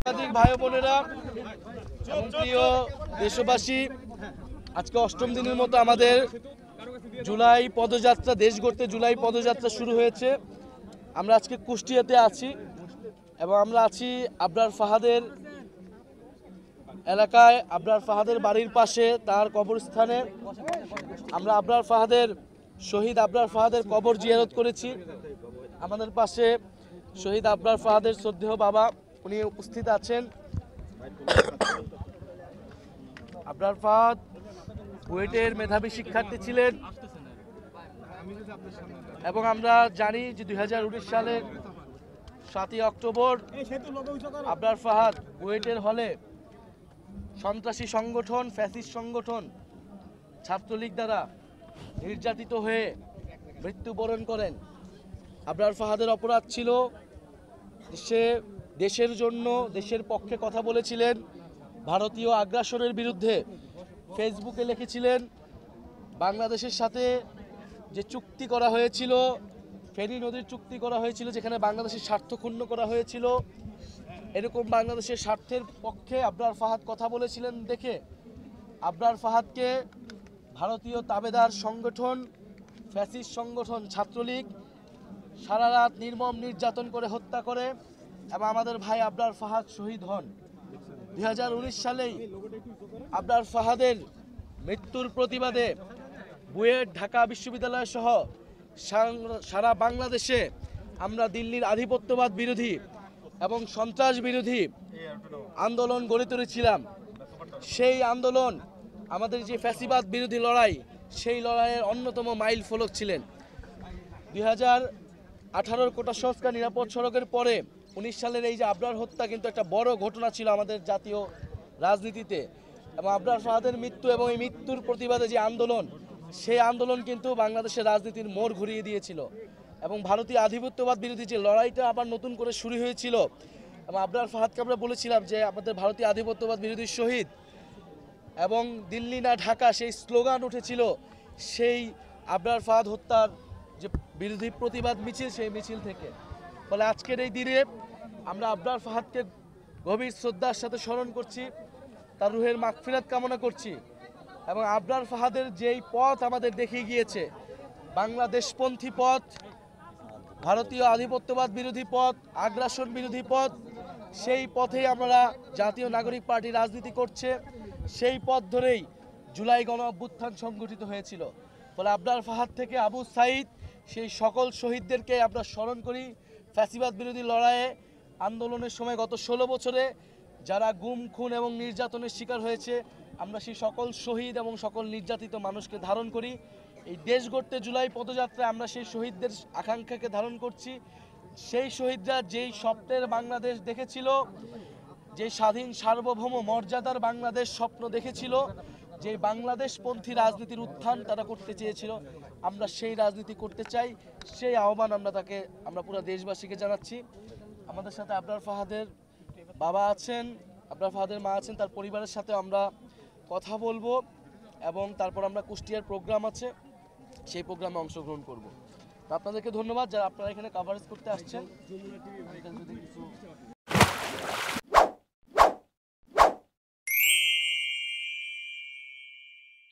সাংবাদিক ভাই বোনেরা এবং প্রিয় দেশবাসী, আজকে অষ্টম দিনের মতো আমাদের জুলাই পদযাত্রা, দেশ গড়তে জুলাই পদযাত্রা শুরু হয়েছে। আমরা আজকে কুষ্টিয়াতে আছি এবং আমরা আছি আবরার ফাহাদের এলাকায়, আবরার ফাহাদের বাড়ির পাশে তার কবরস্থানে। আমরা আবরার ফাহাদের শহীদ আবরার ফাহাদের কবর জিয়ারত করেছি। আমাদের পাশে শহীদ আবরার ফাহাদের শ্রদ্ধেয় বাবা, উনি উপস্থিত আছেন। আবরার ফাহাদ বুয়েটের মেধাবী শিক্ষার্থী ছিলেন এবং আমরা জানি যে 2019 সালের 7ই অক্টোবর আবরার ফাহাদ বুয়েটের হলে সন্ত্রাসী সংগঠন, ফ্যাসিস্ট সংগঠন ছাত্রলীগ দ্বারা নির্যাতিত হয়ে মৃত্যুবরণ করেন। আবরার ফাহাদের অপরাধ ছিল সে দেশের জন্য, দেশের পক্ষে কথা বলেছিলেন, ভারতীয় আগ্রাসনের বিরুদ্ধে ফেসবুকে লিখেছিলেন। বাংলাদেশের সাথে যে চুক্তি করা হয়েছিল, ফেনী নদীর চুক্তি করা হয়েছিল, যেখানে বাংলাদেশের স্বার্থ ক্ষুণ্ণ করা হয়েছিল, এরকম বাংলাদেশের স্বার্থের পক্ষে আবরার ফাহাদ কথা বলেছিলেন দেখে আবরার ফাহাদকে ভারতীয় তাবেদার সংগঠন, ফ্যাসিস্ট সংগঠন ছাত্রলীগ সারা রাত নির্মম নির্যাতন করে হত্যা করে এবং আমাদের ভাই আবরার ফাহাদ শহীদ হন। 2019 সালেই আবরার ফাহাদের মৃত্যুর প্রতিবাদে বুয়েট, ঢাকা বিশ্ববিদ্যালয় সহ সারা বাংলাদেশে আমরা দিল্লির আধিপত্যবাদ বিরোধী এবং সন্ত্রাস বিরোধী আন্দোলন গড়ে তুলেছিলাম। সেই আন্দোলন, আমাদের যে ফ্যাসিবাদ বিরোধী লড়াই, সেই লড়াইয়ের অন্যতম মাইল ফলক ছিলেন। 2018 কোটা সংস্কার, নিরাপদ সড়কের পরে 19 সালের এই যে আবরার হত্যা কিন্তু একটা বড় ঘটনা ছিল আমাদের জাতীয় রাজনীতিতে। এবং আবরার ফাহাদের মৃত্যু এবং এই মৃত্যুর প্রতিবাদে যে আন্দোলন, সেই আন্দোলন কিন্তু বাংলাদেশের রাজনীতির মোড় ঘুরিয়ে দিয়েছিল এবং ভারতীয় আধিপত্যবাদ বিরোধী যে লড়াইটা আবার নতুন করে শুরু হয়েছিল। এবং আবরার ফাহাদকে আমরা বলেছিলাম যে আমাদের ভারতীয় আধিপত্যবাদ বিরোধী শহীদ এবং দিল্লি না ঢাকা, সেই স্লোগান উঠেছিল সেই আবরার ফাহাদ হত্যার যে বিরোধী প্রতিবাদ মিছিল, সেই মিছিল থেকে। ফলে আজকের এই দিনে আমরা আবরার ফাহাদকে গভীর শ্রদ্ধার সাথে স্মরণ করছি, তার রুহের মাগফিরাত কামনা করছি। এবং আবরার ফাহাদের যেই পথ আমাদের দেখিয়ে গিয়েছে, বাংলাদেশপন্থী পথ, ভারতীয় আধিপত্যবাদ বিরোধী পথ, আগ্রাসন বিরোধী পথ, সেই পথেই আমরা জাতীয় নাগরিক পার্টি রাজনীতি করছে। সেই পথ ধরেই জুলাই গণ অভ্যুত্থান সংগঠিত হয়েছিল। ফলে আবরার ফাহাদ থেকে আবু সাইদ, সেই সকল শহীদদেরকে আমরা স্মরণ করি। ফ্যাসিবাদ বিরোধী লড়াইয়ে আন্দোলনের সময় গত 16 বছরে যারা গুম, খুন এবং নির্যাতনের শিকার হয়েছে, আমরা সেই সকল শহীদ এবং সকল নির্যাতিত মানুষকে ধারণ করি। এই দেশ গড়তে জুলাই পদযাত্রায় আমরা সেই শহীদদের আকাঙ্ক্ষাকে ধারণ করছি। সেই শহীদরা যেই স্বপ্নের বাংলাদেশ দেখেছিল, যে স্বাধীন সার্বভৌম মর্যাদার বাংলাদেশ স্বপ্ন দেখেছিল, যে বাংলাদেশপন্থী রাজনীতির উত্থান তারা করতে চেয়েছিল, আমরা সেই রাজনীতি করতে চাই। সেই আহ্বান আমরা পুরো দেশবাসীকে জানাচ্ছি। আমাদের সাথে আবরার ফাহাদের বাবা আছেন, আবরার ফাহাদের মা আছেন, তার পরিবারের সাথে আমরা কথা বলবো এবং তারপর আমরা কুষ্টিয়ার প্রোগ্রাম আছে, সেই প্রোগ্রামে অংশগ্রহণ করব। তো আপনাদেরকে ধন্যবাদ যারা আপনারা এখানে কভারেজ করতে আসছেন।